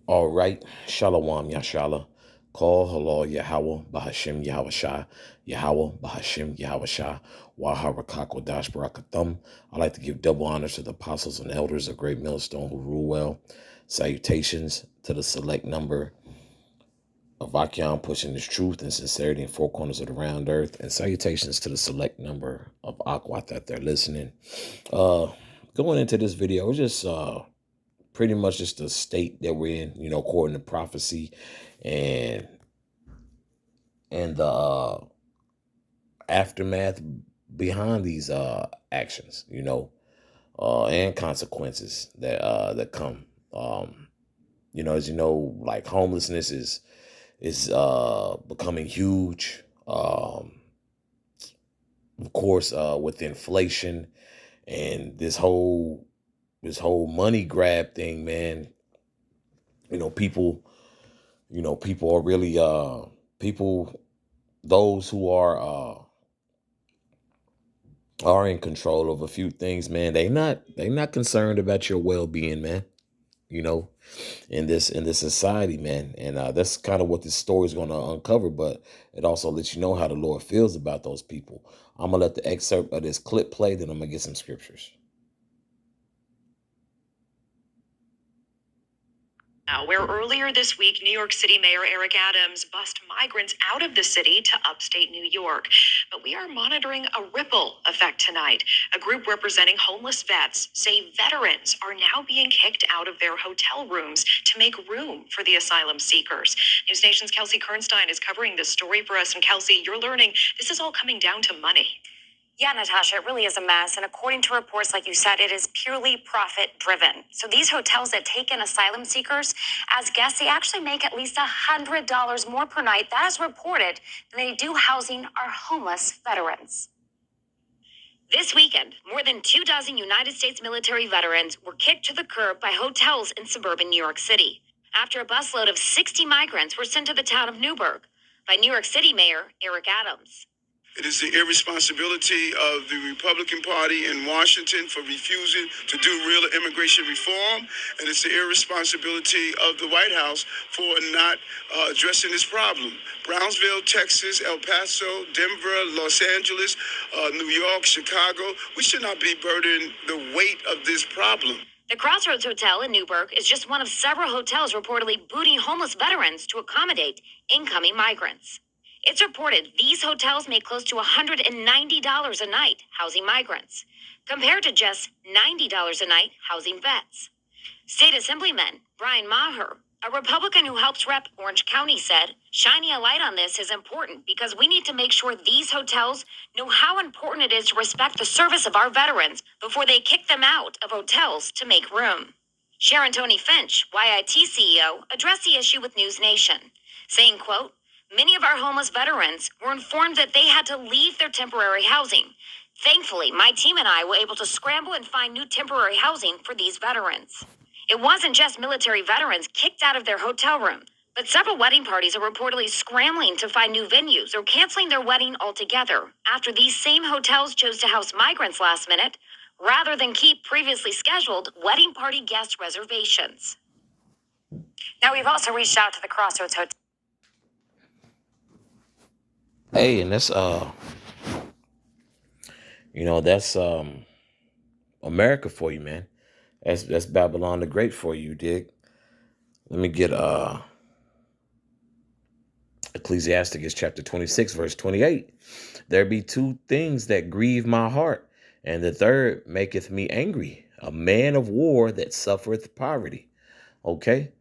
All right. Shalom Yashala. Call halal Yahweh Bahashim Yahweh Shah. Yahweh Bahashim Yahweh Shah. Waharakako Dash Barakathum. I like to give double honors to the apostles and elders of Great Millstone who rule well. Salutations to the select number of Akyam pushing this truth and sincerity in four corners of the round earth. And salutations to the select number of Akwat that they're listening. Uh Going into this video, it's just pretty much just the state that we're in, according to prophecy and the aftermath behind these actions, and consequences that come. As you know, like homelessness is becoming huge. Of course, with inflation and this whole money grab thing, man. People people are really people those who are in control of a few things, man. They not concerned about your well-being, man. You know, in this society, man. And that's kind of what this story is going to uncover, but it also lets you know how the Lord feels about those people. I'm gonna let the excerpt of this clip play, then I'm gonna get some scriptures. Now, where earlier this week, New York City Mayor Eric Adams bussed migrants out of the city to upstate New York. But we are monitoring a ripple effect tonight. A group representing homeless vets say veterans are now being kicked out of their hotel rooms to make room for the asylum seekers. News Nation's Kelsey Kernstein is covering this story for us. And Kelsey, you're learning this is all coming down to money. Yeah, Natasha, it really is a mess. And according to reports, like you said, it is purely profit driven. So these hotels that take in asylum seekers as guests, they actually make at least $100 more per night. That is reported than they do housing our homeless veterans. This weekend, more than 24 United States military veterans were kicked to the curb by hotels in suburban New York City after a busload of 60 migrants were sent to the town of Newburgh by New York City Mayor Eric Adams. It is the irresponsibility of the Republican Party in Washington for refusing to do real immigration reform, and it's the irresponsibility of the White House for not addressing this problem. Brownsville, Texas, El Paso, Denver, Los Angeles, New York, Chicago, we should not be burdened the weight of this problem. The Crossroads Hotel in Newburgh is just one of several hotels reportedly booting homeless veterans to accommodate incoming migrants. It's reported these hotels make close to $190 a night housing migrants, compared to just $90 a night housing vets. State Assemblyman Brian Maher, a Republican who helps rep Orange County, said, shining a light on this is important because we need to make sure these hotels know how important it is to respect the service of our veterans before they kick them out of hotels to make room. Sharon Tony Finch, YIT CEO, addressed the issue with News Nation, saying, quote, many of our homeless veterans were informed that they had to leave their temporary housing. Thankfully, my team and I were able to scramble and find new temporary housing for these veterans. It wasn't just military veterans kicked out of their hotel room, but several wedding parties are reportedly scrambling to find new venues or canceling their wedding altogether after these same hotels chose to house migrants last minute rather than keep previously scheduled wedding party guest reservations. Now, we've also reached out to the Crossroads Hotel. Hey, and that's that's America for you, man. That's Babylon the Great for you, dig? Let me get Ecclesiasticus chapter 26, verse 28. There be two things that grieve my heart, and the third maketh me angry. A man of war that suffereth poverty. Okay?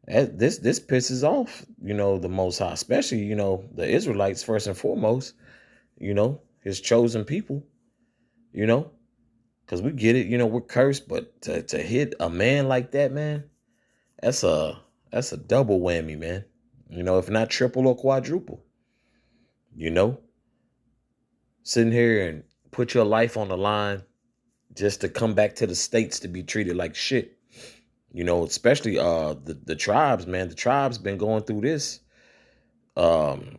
This pisses off, the Most High, especially, the Israelites first and foremost, his chosen people, because we get it, we're cursed, but to hit a man like that, man, that's a double whammy, man. If not triple or quadruple, you know, sitting here and put your life on the line just to come back to the States to be treated like shit. Especially the tribes, man. The tribes been going through this um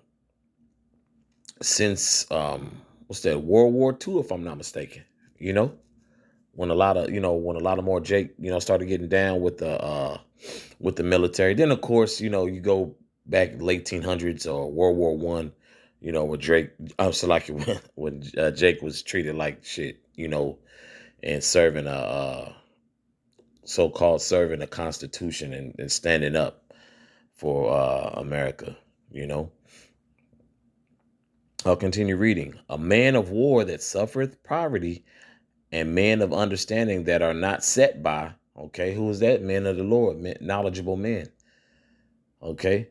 since what's that, World War II, if I'm not mistaken. when a lot of more Jake, started getting down with the military. Then of course, you go back late 1800s or World War One, with Drake. I'm so like when Jake was treated like shit, and serving so-called serving a constitution and standing up for America, you know. I'll continue reading. A man of war that suffereth poverty, and men of understanding that are not set by. Okay, who is that? Men of the Lord, knowledgeable men. Okay,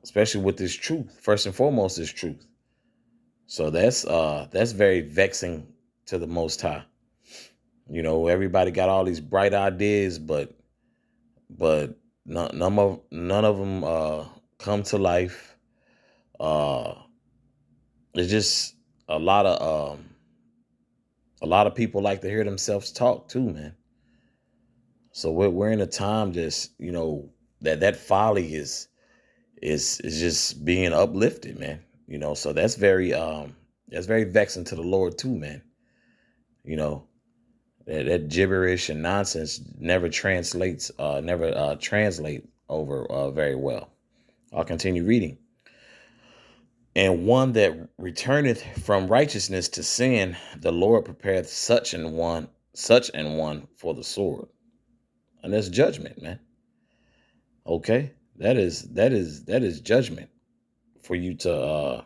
especially with this truth. First and foremost, is truth. So that's very vexing to the Most High. Everybody got all these bright ideas, but none of them come to life. It's just a lot of people like to hear themselves talk too, man. So we're in a time just that folly is just being uplifted, man. So that's very vexing to the Lord too, man. That gibberish and nonsense never translate over very well. I'll continue reading. And one that returneth from righteousness to sin, the Lord prepareth such an one for the sword. And that's judgment, man. Okay? That is judgment for you to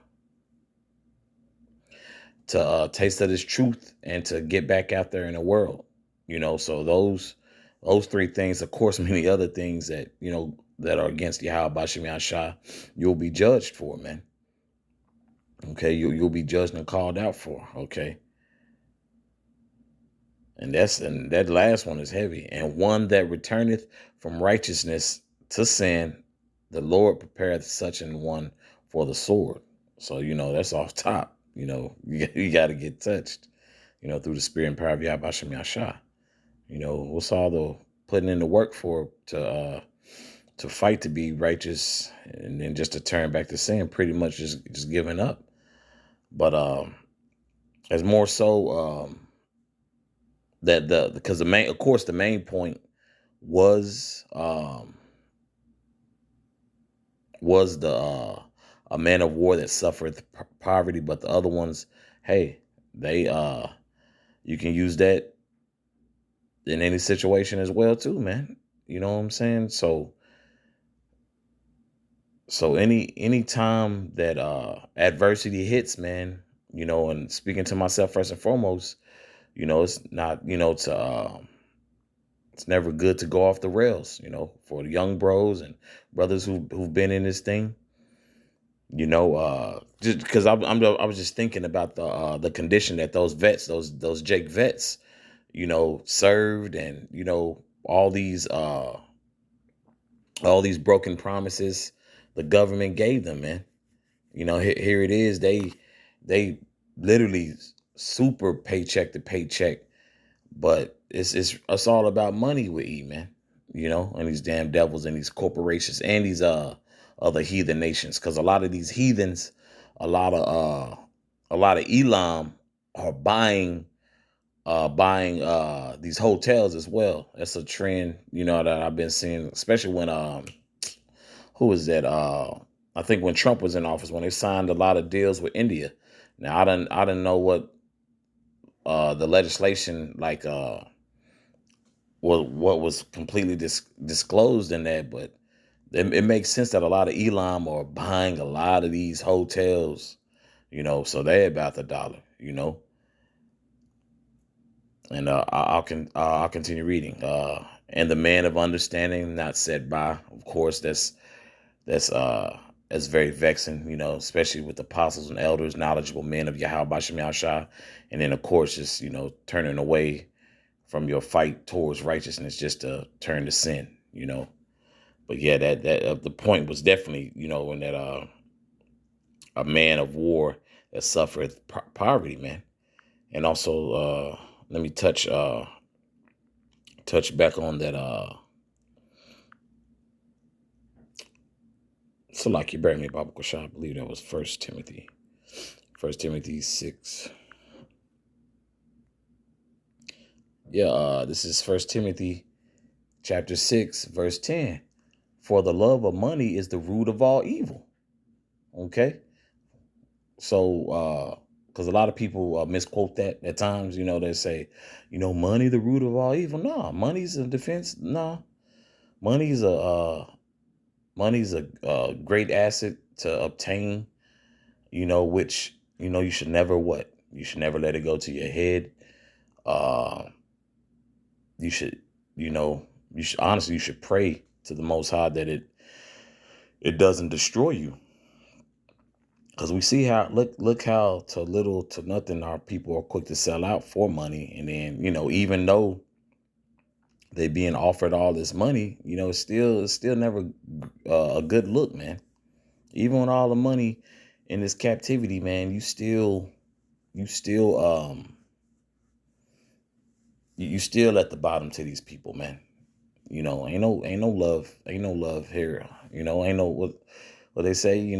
taste of this truth and to get back out there in the world. So those three things, of course, many other things that that are against Yahweh Bashim Yahshua, you'll be judged for, man. Okay, you'll be judged and called out for. Okay, and that last one is heavy. And one that returneth from righteousness to sin, the Lord prepareth such an one for the sword. So that's off top. You got to get touched. Through the spirit and power of Yahweh Bashim Yahshua. What's all the putting in the work for to fight to be righteous, and then just to turn back to sin, pretty much just giving up. But it's more so that because the main point was the a man of war that suffereth poverty, but the other ones, hey, they you can use that in any situation as well too, man. You know what I'm saying? So any time that adversity hits, man, and speaking to myself first and foremost, it's not, it's never good to go off the rails, for the young bros and brothers who've been in this thing, just because I was just thinking about the condition that those vets, those Jake vets, served, and all these broken promises the government gave them, man. Here it is. They literally super paycheck to paycheck, but it's all about money with E, man. And these damn devils and these corporations and these other heathen nations, because a lot of these heathens, a lot of Elam are buying these hotels as well. That's a trend, that I've been seeing, especially when who was that? I think when Trump was in office, when they signed a lot of deals with India. Now I didn't know what the legislation what was completely disclosed in that, but it makes sense that a lot of Elam are buying a lot of these hotels, so they're about the dollar, And I'll continue reading. And the man of understanding not set by. Of course, that's very vexing, especially with apostles and elders, knowledgeable men of Yahweh Bashim Yahshua. And then, of course, just, turning away from your fight towards righteousness just to turn to sin, But yeah, that the point was definitely, in that a man of war that suffered poverty, man. And also, let me touch back on that. So like you bear me, Baba Kosha, I believe that was 1 Timothy 6. Yeah, this is First Timothy chapter 6, verse 10. For the love of money is the root of all evil. Okay. So, because a lot of people misquote that at times, they say, money the root of all evil. No, money's a defense. No, money's a great asset to obtain. Which you should never what you should never let it go to your head. Uh, you should you know you should honestly you should pray to the Most High that it doesn't destroy you. Because we see how look how to little to nothing our people are quick to sell out for money, and then even though they being offered all this money, it's still never a good look, man. Even with all the money in this captivity, man, you still you still at the bottom to these people, man. Ain't no love here. Ain't no what they say. Ain't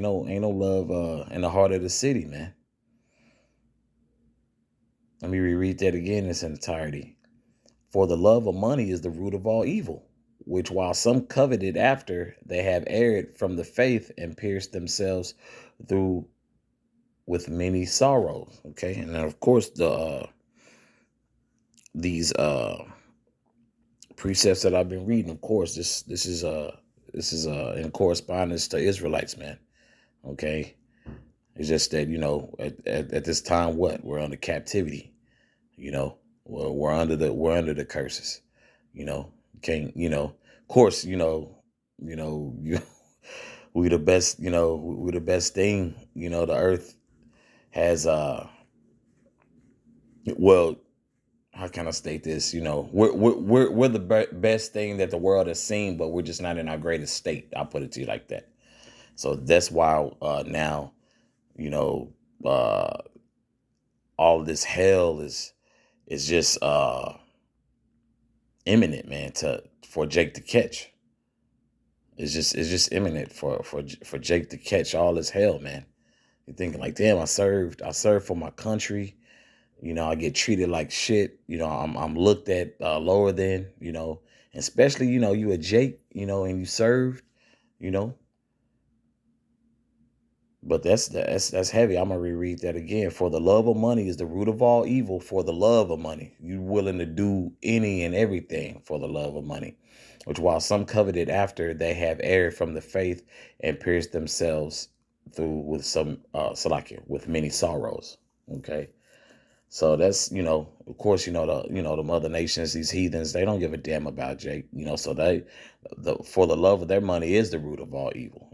no love in the heart of the city, man. Let me reread that again in its entirety. For the love of money is the root of all evil, which while some coveted after, they have erred from the faith and pierced themselves through with many sorrows. Okay, and then of course these precepts that I've been reading, of course, this is in correspondence to Israelites, man. Okay, it's just that at this time, what we're under captivity. We're under the curses. Can't of course you we the best. We the best thing. The earth has well, how can I state this? We're the best thing that the world has seen, but we're just not in our greatest state. I'll put it to you like that. So that's why now, you know, uh, all of this hell is just imminent, man. For Jake to catch, it's just imminent for Jake to catch all this hell, man. You're thinking like, damn, I served for my country. I get treated like shit. I'm looked at lower than, especially, you a Jake, and you served, you know. But that's heavy. I'm gonna reread that again. For the love of money is the root of all evil. For the love of money, you willing to do any and everything for the love of money, which while some coveted after, they have erred from the faith and pierced themselves through with some salakia with many sorrows. Okay. So that's, of course, the mother nations, these heathens, they don't give a damn about Jake, so for the love of their money is the root of all evil.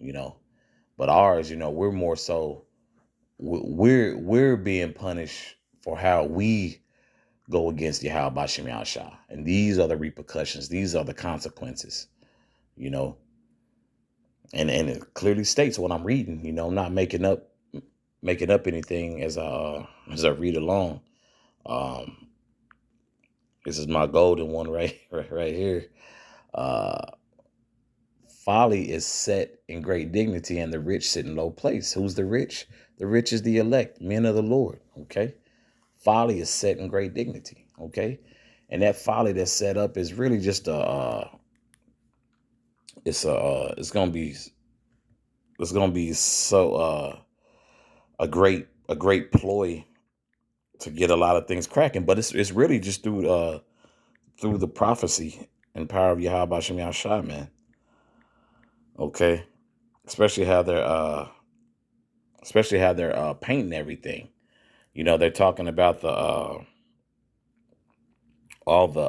But ours, we're more so, we're being punished for how we go against Yahweh Bashem Yahshua. And these are the repercussions. These are the consequences, you know, and it clearly states what I'm reading, I'm not making up anything as I read along. Um, This is my golden one right here. Uh, Folly is set in great dignity, and the rich sit in low place. Who's the rich? The rich is the elect, men of the Lord. Okay. Folly is set in great dignity. Okay. And that folly that's set up is really just it's gonna be so a great ploy to get a lot of things cracking. But it's really just through the prophecy and power of Yahweh Shem Yahshai, man. Okay. Especially how they're painting everything. They're talking about the all the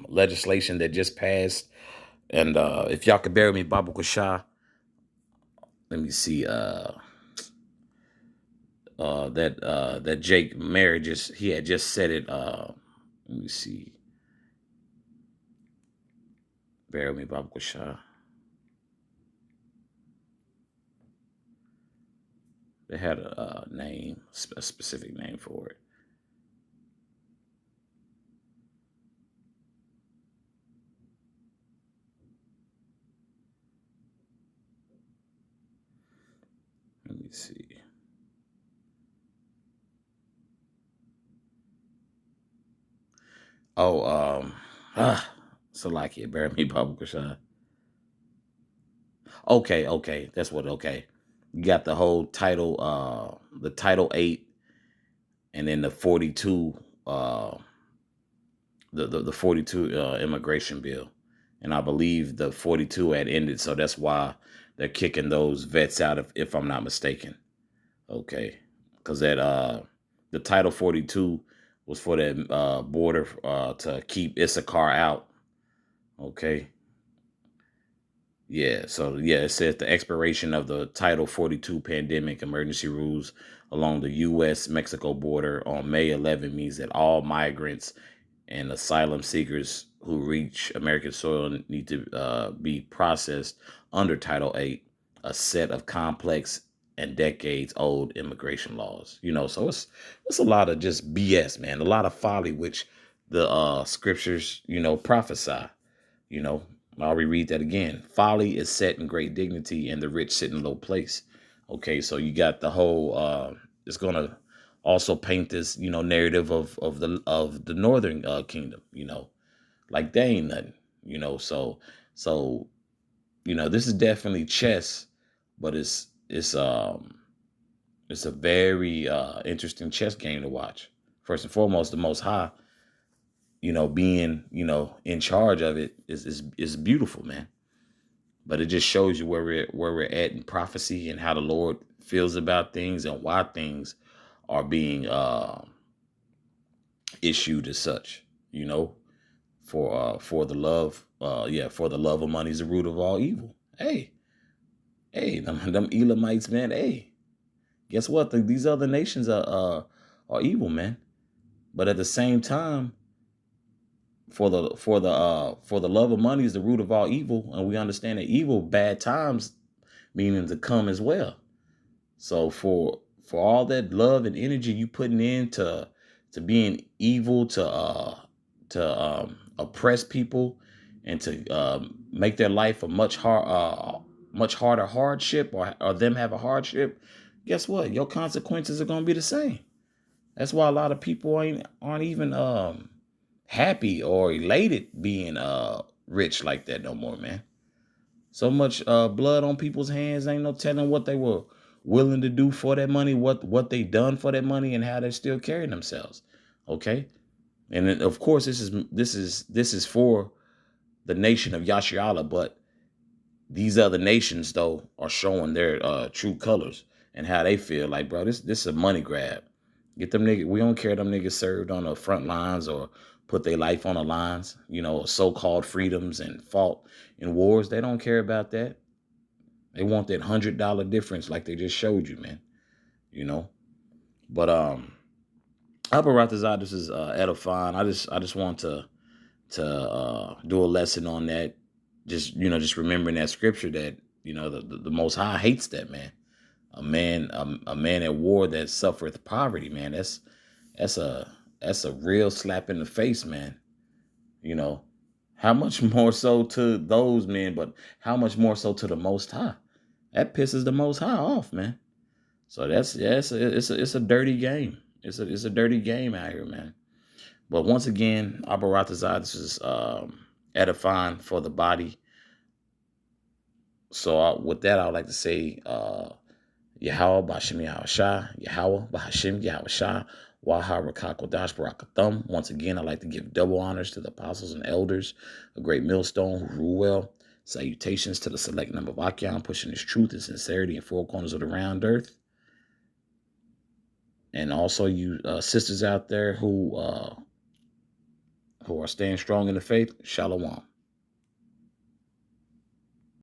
legislation that just passed. And if y'all could bear with me, Baba Kusha, let me see that Jake Mayer he had just said it. Let me see. Bear with me, Baba Kusha. They had a name, a specific name for it. Let me see. Oh, Salakia, bear me, Baba Kashan. Okay, that's what. Okay, you got the whole title, the Title 8, and then the 42, the 42 immigration bill, and I believe the 42 had ended, so that's why they're kicking those vets out, if I'm not mistaken. Okay, because that the Title 42 was for that border to keep Issachar out. Okay. Yeah, so yeah, it says the expiration of the Title 42 pandemic emergency rules along the U.S.-Mexico border on May 11 means that all migrants and asylum seekers who reach American soil need to be processed under Title 8, a set of complex and decades-old immigration laws. So it's a lot of just BS, man, a lot of folly, which the scriptures, prophesy. You know, I'll reread that again. Folly is set in great dignity, and the rich sit in low place. Okay, so you got the whole. It's gonna also paint this, narrative of the northern kingdom. Like they ain't nothing. So this is definitely chess, but it's a very interesting chess game to watch. First and foremost, the Most High, being, in charge of it is beautiful, man. But it just shows you where we're at in prophecy and how the Lord feels about things and why things are being issued as such. For the love, for the love of money is the root of all evil. Hey, them Elamites, man. Hey, guess what? These other nations are evil, man. But at the same time, for the love of money is the root of all evil, and we understand that evil, bad times, meaning to come as well. So for all that love and energy you putting into being evil, to oppress people, and to make their life a much harder hardship, or them have a hardship, guess what? Your consequences are gonna be the same. That's why a lot of people aren't even happy or elated being rich like that no more, man. So much blood on people's hands, ain't no telling what they were willing to do for that money, what they done for that money, and how they're still carrying themselves. Okay, and then, of course, this is for the nation of Yasharala, but these other nations though are showing their true colors and how they feel. Like, bro, this is a money grab. Get them niggas. We don't care them niggas served on the front lines or put their life on the lines, so-called freedoms, and fought in wars. They don't care about that. They want that $100 difference, like they just showed you, man. But Aparatazad, this is edifying. I just want to do a lesson on that. Just remembering that scripture that the Most High hates that, man. A man at war that suffereth poverty, man. That's a real slap in the face, man. How much more so to those men, but how much more so to the Most High? That pisses the Most High off, man. So it's a dirty game. It's a dirty game out here, man. But once again, Abaratazai, this is edifying for the body. So with that, I would like to say, Yahweh Bashim Yahushua, Yahweh Bahashim Yahushua, Waha Rakakwadash Barakathum. Once again, I'd like to give double honors to the apostles and elders, a great millstone who rule well. Salutations to the select number of Akyam, pushing his truth and sincerity in four corners of the round earth. And also you sisters out there who are staying strong in the faith, Shalom.